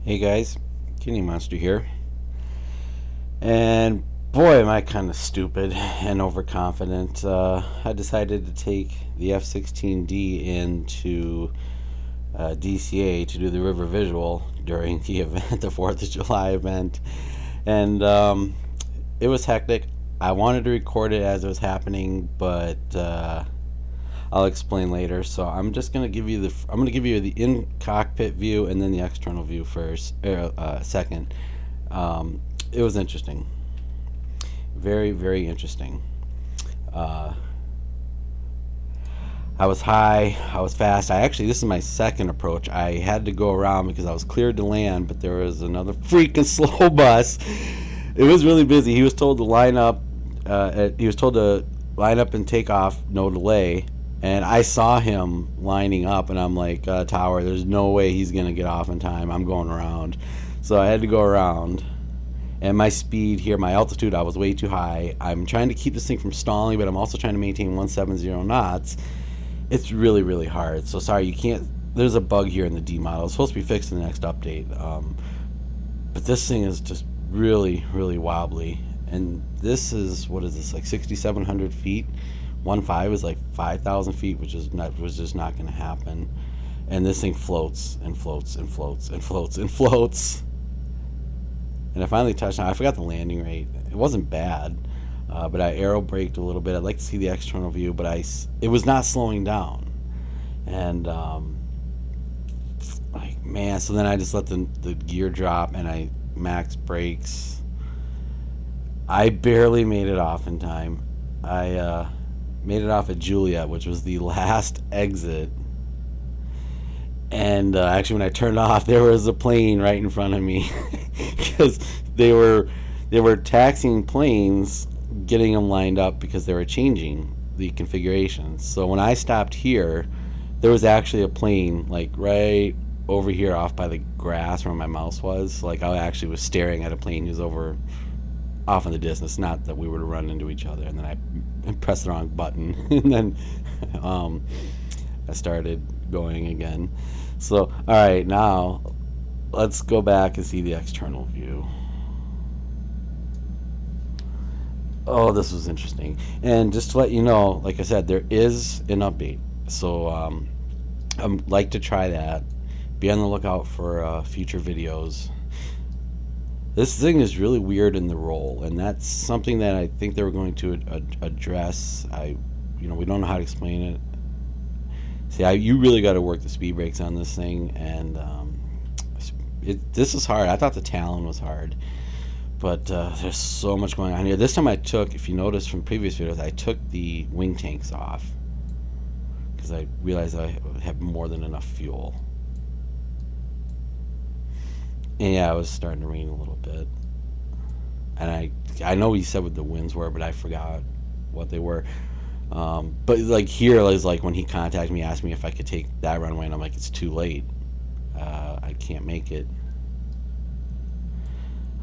Hey guys, Kitty Monster here. And boy, am I kind of stupid and overconfident. I decided to take the F-16D into DCA to do the river visual during the event, the 4th of July event. And it was hectic. I wanted to record it as it was happening, but I'll explain later. So I'm just gonna give you the in cockpit view and then the external view first, second. It was interesting, very interesting. Uh, I was high, I was fast. This is my second approach. I had to go around because I was cleared to land, but there was another freaking slow bus. It was really busy. He was told to line up. He was told to line up and take off, no delay. And I saw him lining up, and I'm like, Tower, there's no way he's gonna get off in time. I'm going around, so I had to go around. And my speed here, my altitude, I was way too high. I'm trying to keep this thing from stalling, but I'm also trying to maintain 170 knots. It's really hard. So sorry, you can't. There's a bug here in the D model. It's supposed to be fixed in the next update. But this thing is just really wobbly. And this is, what is this, like 6,700 feet? 1.5 is like 5,000 feet, which was just not going to happen. And this thing floats and floats and floats and floats and floats. And I finally touched down. I forgot the landing rate. It wasn't bad, but I aerobraked a little bit. I'd like to see the external view, but it was not slowing down. And like, man, so then I just let the gear drop and I max brakes. I barely made it off in time. I made it off at Juliet, which was the last exit. And actually, when I turned off, there was a plane right in front of me because they were taxiing planes, getting them lined up because they were changing the configurations. So when I stopped here, there was actually a plane like right over here off by the grass where my mouse was. Like, I actually was staring at a plane who's over off in the distance. Not that we were to run into each other. And then I pressed the wrong button, and then I started going again. So, all right, now let's go back and see the external view. Oh, this was interesting. And just to let you know, like I said, there is an update. So I'd like to try that. Be on the lookout for future videos. This thing is really weird in the roll, and that's something that I think they were going to address. We don't know how to explain it. See, you really got to work the speed brakes on this thing, and this is hard. I thought the Talon was hard, but there's so much going on here. This time I took, if you notice from previous videos, I took the wing tanks off because I realized I have more than enough fuel. And yeah, it was starting to rain a little bit, and I know he said what the winds were, but I forgot what they were. But like here is like when he contacted me, asked me if I could take that runway, and I'm like, it's too late. I can't make it.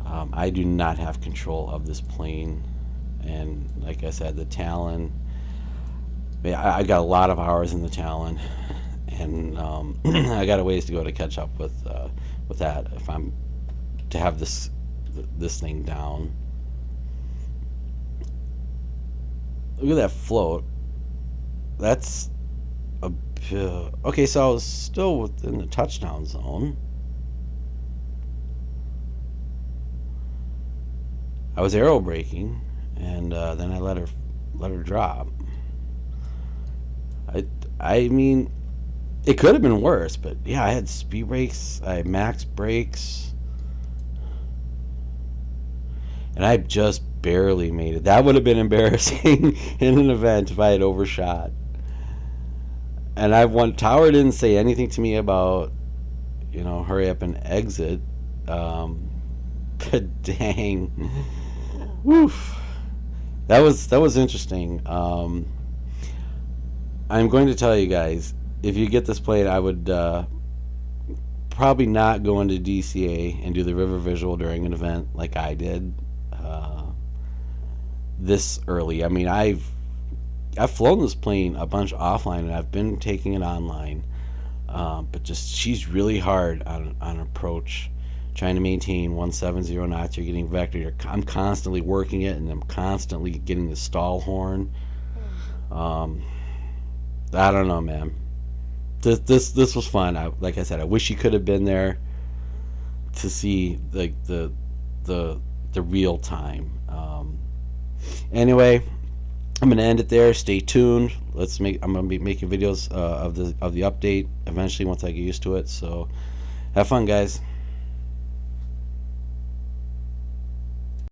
I do not have control of this plane, and like I said, the Talon. I got a lot of hours in the Talon, and I got a ways to go to catch up with that if I'm to have this thing down. Look at that float. That's okay. So I was still within the touchdown zone. I was aerobraking, and then I let her drop. I mean, it could have been worse, but yeah, I had speed brakes, I had max brakes, and I just barely made it. That would have been embarrassing in an event if I had overshot. And Tower didn't say anything to me about, hurry up and exit. But dang, woof, that was interesting. I'm going to tell you guys, if you get this plane, I would probably not go into DCA and do the river visual during an event like I did this early. I mean, I've flown this plane a bunch offline, and I've been taking it online, but just she's really hard on approach. trying to maintain 170 knots. You're getting vector. I'm constantly working it, and I'm constantly getting the stall horn. I don't know, man. This was fun. Like I said, I wish you could have been there to see like the real time. Anyway, I'm gonna end it there. Stay tuned. I'm gonna be making videos of the update eventually once I get used to it. So have fun, guys.